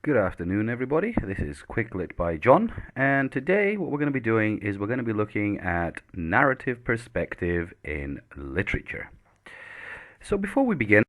Good afternoon, everybody. This is Quick Lit by John, and today what we're going to be doing is we're going to be looking at narrative perspective in literature. So before we begin,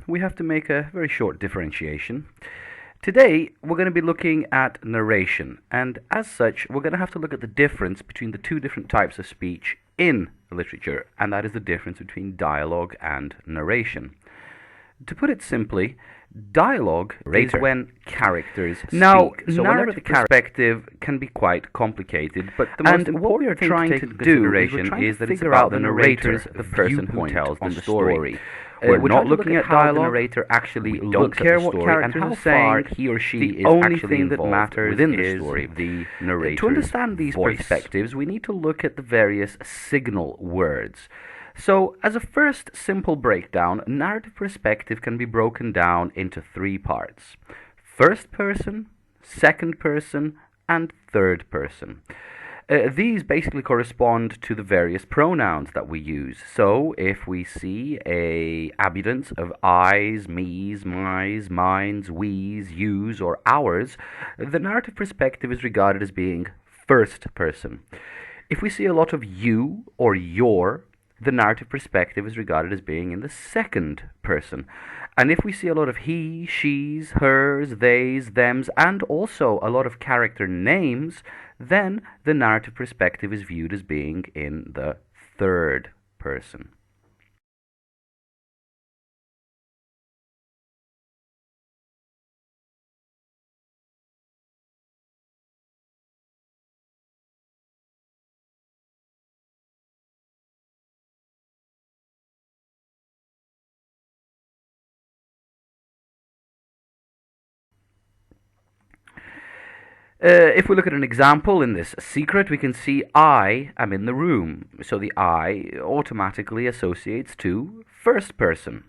we have to make a very short differentiation. Today, we're going to be looking at narration, and as such, we're going to have to look at the difference between the two different types of speech in literature, and that is the difference between dialogue and narration. To put it simply, dialogue is when characters speak. Now, so narrative perspective can be quite complicated, but the most important thing to take into consideration is that it's about the narrator, the person who tells the story. We're not looking at dialogue. The narrator actually don't care what characters are saying. He or she is only thing that matters within the story. The narrator. To understand these perspectives, we need to look at the various signal words. So, as a first simple breakdown, narrative perspective can be broken down into three parts: first person, second person, and third person. These basically correspond to the various pronouns that we use. So, if we see a abundance of I's, me's, my's, mine's, we's, you's, or ours, the narrative perspective is regarded as being first person. If we see a lot of you or your, the narrative perspective is regarded as being in the second person. And if we see a lot of he, she's, hers, they's, them's, and also a lot of character names, then the narrative perspective is viewed as being in the third person. If we look at an example in this secret, we can see I am in the room. So the I automatically associates to first person.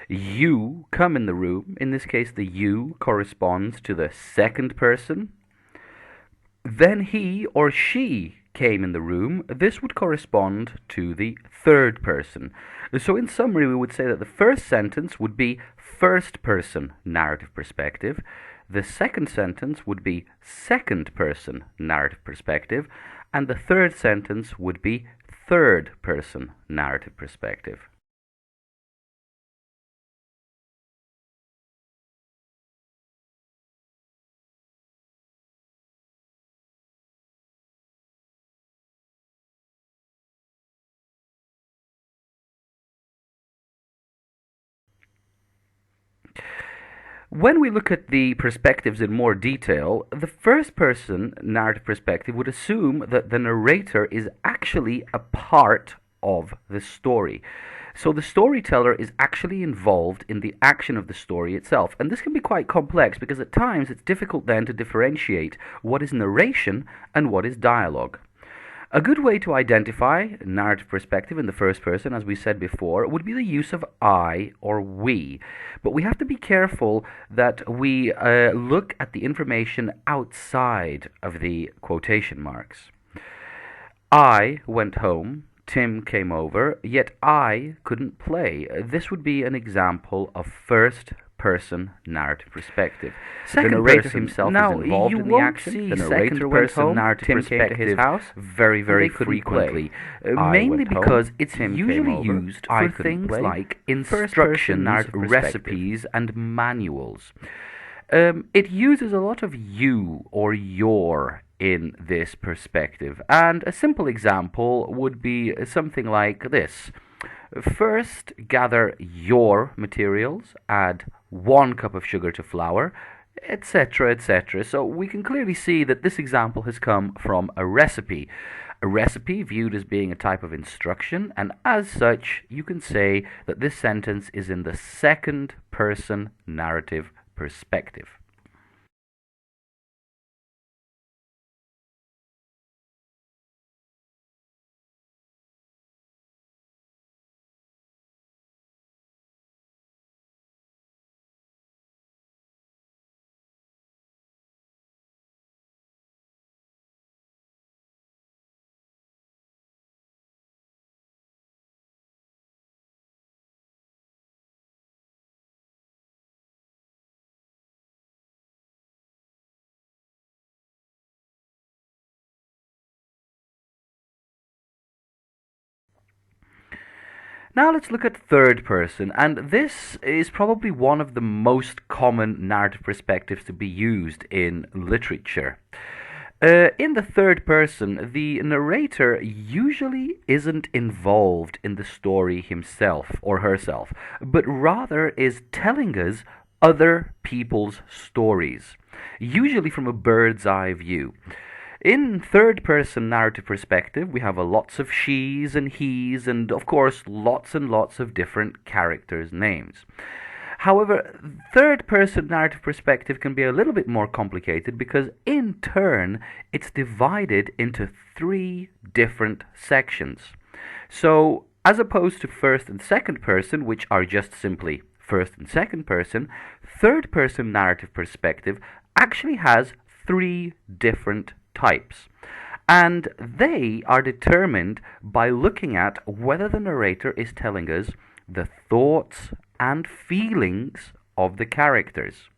You come in the room. In this case, the you corresponds to the second person. Then he or she came in the room. This would correspond to the third person. So in summary, we would say that the first sentence would be first person narrative perspective. The second sentence would be second person narrative perspective, and the third sentence would be third person narrative perspective. When we look at the perspectives in more detail, the first person narrative perspective would assume that the narrator is actually a part of the story. So the storyteller is actually involved in the action of the story itself. And this can be quite complex because at times it's difficult then to differentiate what is narration and what is dialogue. A good way to identify narrative perspective in the first person, as we said before, would be the use of I or we. But we have to be careful that we look at the information outside of the quotation marks. I went home, Tim came over, yet I couldn't play. This would be an example of first person narrative perspective. Second the narrator person. himself Now, is involved you in the won't action. see The second narrator went person home, narrative Tim perspective came to his house very, very they couldn't frequently. play. Mainly went home, because it's Tim usually came over, used I for couldn't things play. like Instructions, first-person narrative perspective. recipes, and manuals. It uses a lot of you or your in this perspective, and a simple example would be something like this. First, gather your materials, add 1 cup of sugar to flour, etc., etc. So we can clearly see that this example has come from a recipe. A recipe viewed as being a type of instruction, and as such, you can say that this sentence is in the second person narrative perspective. Now let's look at third person, and this is probably one of the most common narrative perspectives to be used in literature. In the third person, the narrator usually isn't involved in the story himself or herself, but rather is telling us other people's stories, usually from a bird's eye view. In third person narrative perspective, we have a lots of she's and he's, and of course, lots and lots of different characters' names. However, third person narrative perspective can be a little bit more complicated because, in turn, it's divided into 3 different sections. So, as opposed to first and second person, which are just simply first and second person, third person narrative perspective actually has 3 different types. And they are determined by looking at whether the narrator is telling us the thoughts and feelings of the characters.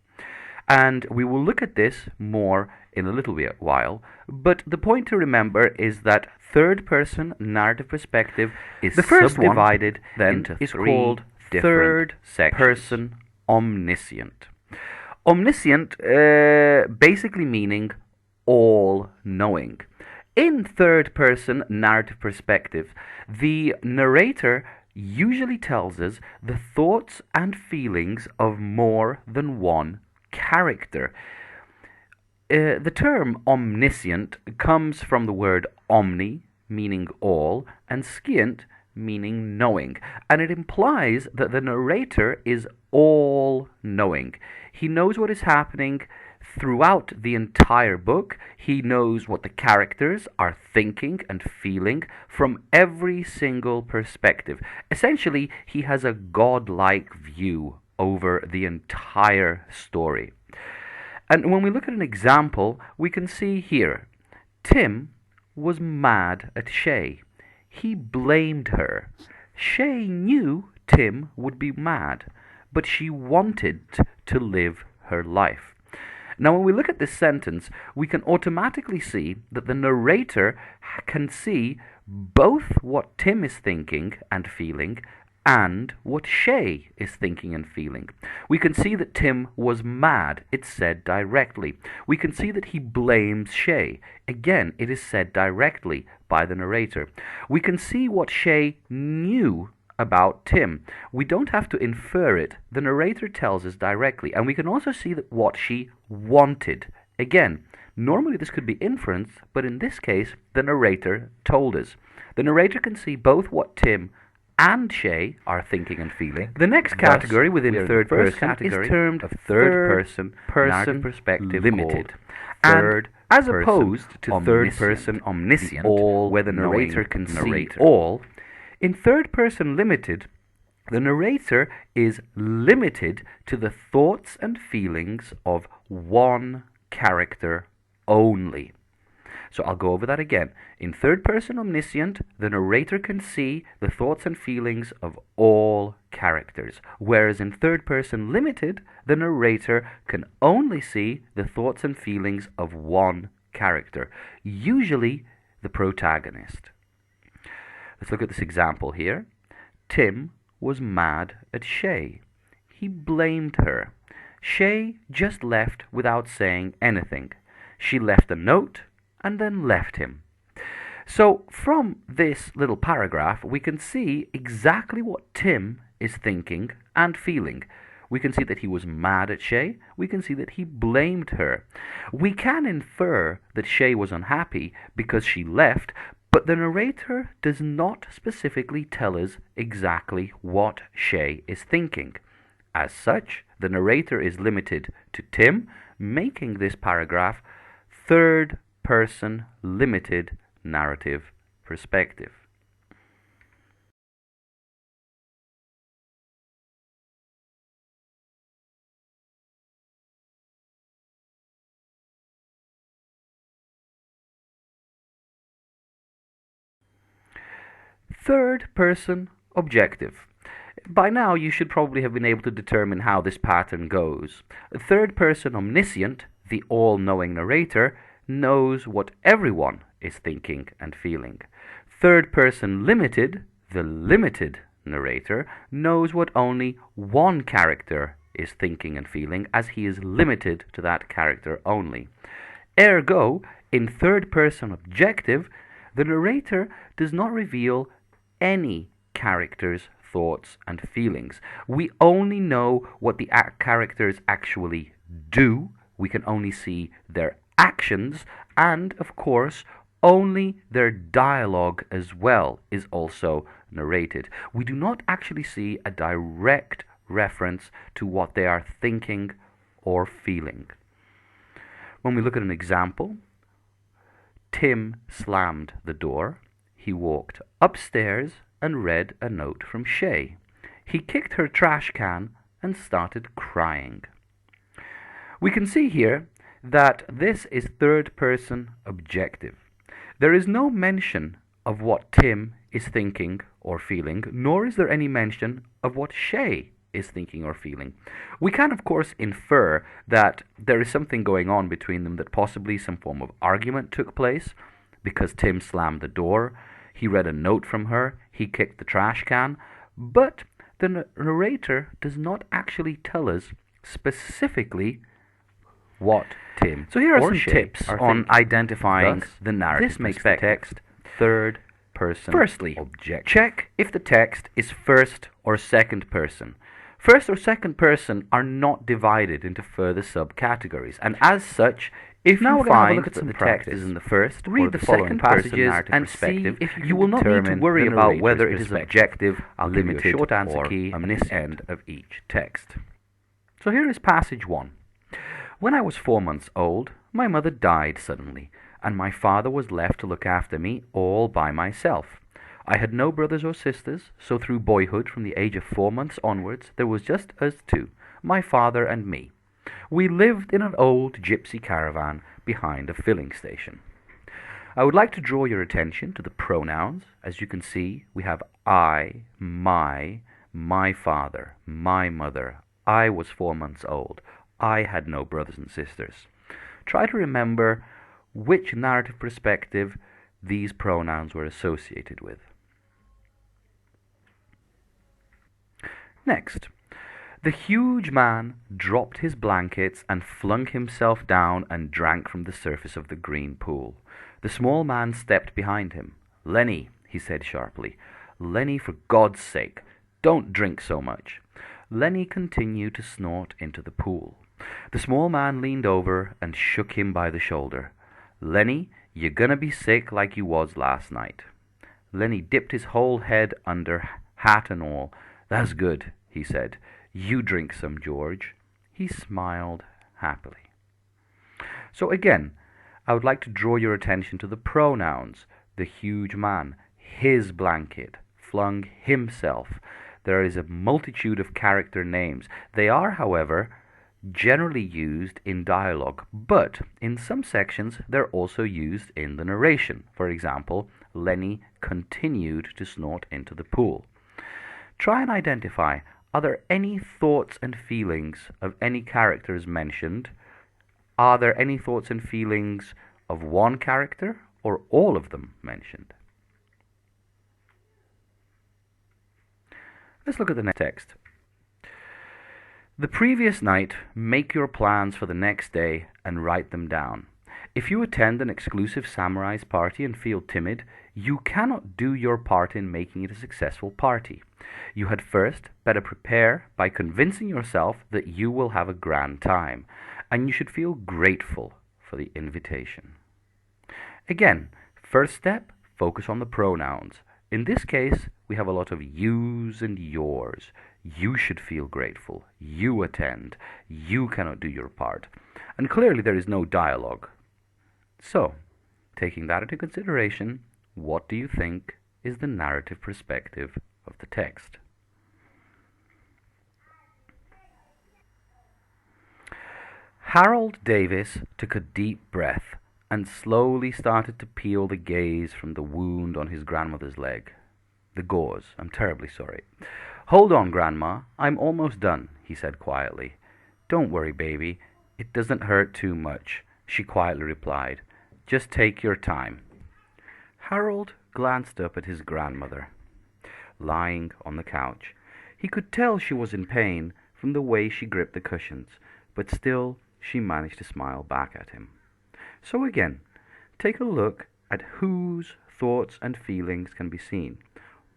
And we will look at this more in a little while, but the point to remember is that third person narrative perspective is The first subdivided one, then, into is 3 called different third sections. Person omniscient. Omniscient basically meaning all-knowing. In third-person narrative perspective, the narrator usually tells us the thoughts and feelings of more than one character. The term omniscient comes from the word omni, meaning all, and scient, meaning knowing, and it implies that the narrator is all-knowing. He knows what is happening throughout the entire book. He knows what the characters are thinking and feeling from every single perspective. Essentially, he has a godlike view over the entire story. And when we look at an example, we can see here, Tim was mad at Shay. He blamed her. Shay knew Tim would be mad, but she wanted to live her life. Now, when we look at this sentence, we can automatically see that the narrator can see both what Tim is thinking and feeling and what Shay is thinking and feeling. We can see that Tim was mad. It's said directly. We can see that he blames Shay. Again, it is said directly by the narrator. We can see what Shay knew about Tim. We don't have to infer it. The narrator tells us directly. And we can also see that what she wanted. Again, normally this could be inference, but in this case, the narrator told us. The narrator can see both what Tim and Shay are thinking and feeling. The next category within third person is termed third person perspective limited. And as opposed to third person omniscient, all, where the narrator can see all, in third person limited, the narrator is limited to the thoughts and feelings of one character only. So I'll go over that again. In third person omniscient, the narrator can see the thoughts and feelings of all characters, whereas in third person limited, the narrator can only see the thoughts and feelings of one character, usually the protagonist. Let's look at this example here. Tim was mad at Shay. He blamed her. Shay just left without saying anything. She left a note and then left him. So from this little paragraph, we can see exactly what Tim is thinking and feeling. We can see that he was mad at Shay. We can see that he blamed her. We can infer that Shay was unhappy because she left, but the narrator does not specifically tell us exactly what Shay is thinking. As such, the narrator is limited to Tim, making this paragraph third person limited narrative perspective. Third person objective. By now you should probably have been able to determine how this pattern goes. Third person omniscient, the all-knowing narrator, knows what everyone is thinking and feeling. Third person limited, the limited narrator, knows what only one character is thinking and feeling, as he is limited to that character only. Ergo, in third person objective, the narrator does not reveal any character's thoughts and feelings. We only know what the characters actually do. We can only see their actions, and of course only their dialogue as well is also narrated. We do not actually see a direct reference to what they are thinking or feeling. When we look at an example, Tim slammed the door. He walked upstairs and read a note from Shay. He kicked her trash can and started crying. We can see here that this is third person objective. There is no mention of what Tim is thinking or feeling, nor is there any mention of what Shay is thinking or feeling. We can of course infer that there is something going on between them, that possibly some form of argument took place, because Tim slammed the door, he read a note from her, he kicked the trash can, but the narrator does not actually tell us specifically what Tim So here are or some Shay tips are on thinking. identifying Thus, the narrative this makes the perspective. text third person Firstly, objective. check if the text is first or second person. First or second person are not divided into further subcategories, and as such, if Now you we're going to have a find look at that some the text practice. is in the first Read or the the following second passages passages and see if you will not need to determine worry the about whether narrator's it is perspective. objective, I'll give you a limited, short answer or key at the omniscient. end of each text. So here is passage 1. When I was 4 months old, my mother died suddenly, and my father was left to look after me all by myself. I had no brothers or sisters, so through boyhood, from the age of 4 months onwards, there was just us two, my father and me. We lived in an old gypsy caravan behind a filling station. I would like to draw your attention to the pronouns. As you can see, we have I, my father, my mother. I was 4 months old. I had no brothers and sisters. Try to remember which narrative perspective these pronouns were associated with. Next, the huge man dropped his blankets and flung himself down and drank from the surface of the green pool. The small man stepped behind him. "Lenny," he said sharply. "Lenny, for God's sake, don't drink so much." Lenny continued to snort into the pool. The small man leaned over and shook him by the shoulder. "Lenny, you're gonna be sick like you was last night." Lenny dipped his whole head under, hat and all. "That's good," he said. "You drink some, George." He smiled happily. So again, I would like to draw your attention to the pronouns. The huge man, his blanket, flung himself. There is a multitude of character names. They are, however, generally used in dialogue, but in some sections they're also used in the narration. For example, Lenny continued to snort into the pool. Try and identify, are there any thoughts and feelings of any characters mentioned? Are there any thoughts and feelings of one character or all of them mentioned? Let's look at the next text. The previous night, make your plans for the next day and write them down. If you attend an exclusive samurai's party and feel timid, you cannot do your part in making it a successful party. You had first better prepare by convincing yourself that you will have a grand time, and you should feel grateful for the invitation. Again, first step, focus on the pronouns. In this case, we have a lot of yous and yours. You should feel grateful. You attend. You cannot do your part. And clearly there is no dialogue. So, taking that into consideration, what do you think is the narrative perspective of the text? Harold Davis took a deep breath and slowly started to peel the gaze from the wound on his grandmother's leg. The gauze. I'm terribly sorry. Hold on, Grandma. I'm almost done, he said quietly. Don't worry, baby. It doesn't hurt too much, she quietly replied. Just take your time. Harold glanced up at his grandmother, lying on the couch. He could tell she was in pain from the way she gripped the cushions, but still she managed to smile back at him. So again, take a look at whose thoughts and feelings can be seen.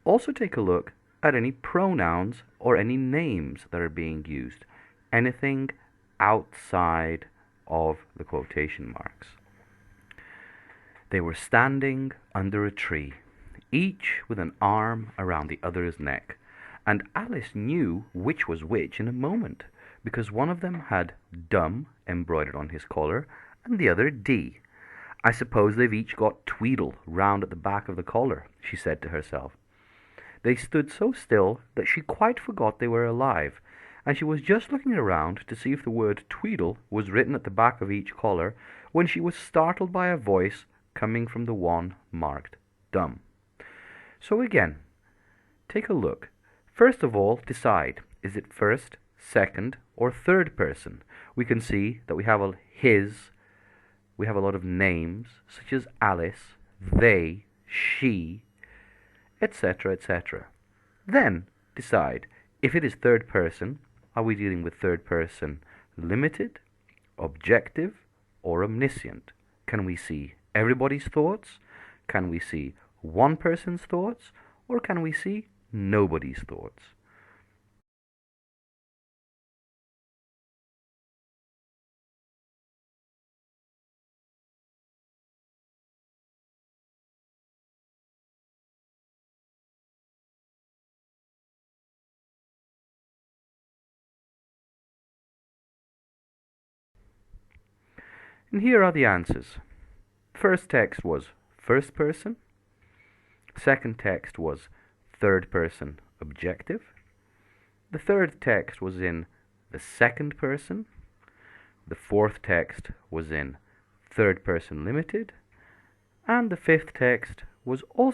Also take a look at any pronouns or any names that are being used. Anything outside of the quotation marks. They were standing under a tree, each with an arm around the other's neck, and Alice knew which was which in a moment, because one of them had dumb embroidered on his collar, and the other D. I suppose they've each got Tweedle round at the back of the collar, she said to herself. They stood so still that she quite forgot they were alive, and she was just looking around to see if the word Tweedle was written at the back of each collar when she was startled by a voice coming from the one marked dumb. So again, take a look. First of all, decide, is it first, second, or third person? We can see that we have a his, we have a lot of names, such as Alice, they, she, etc., etc. Then decide, if it is third person, are we dealing with third person limited, objective, or omniscient? Can we see everybody's thoughts? Can we see one person's thoughts? Or can we see nobody's thoughts? And here are the answers. First text was first person. Second text was third person objective. The third text was in the second person. The fourth text was in third person limited. And the fifth text was also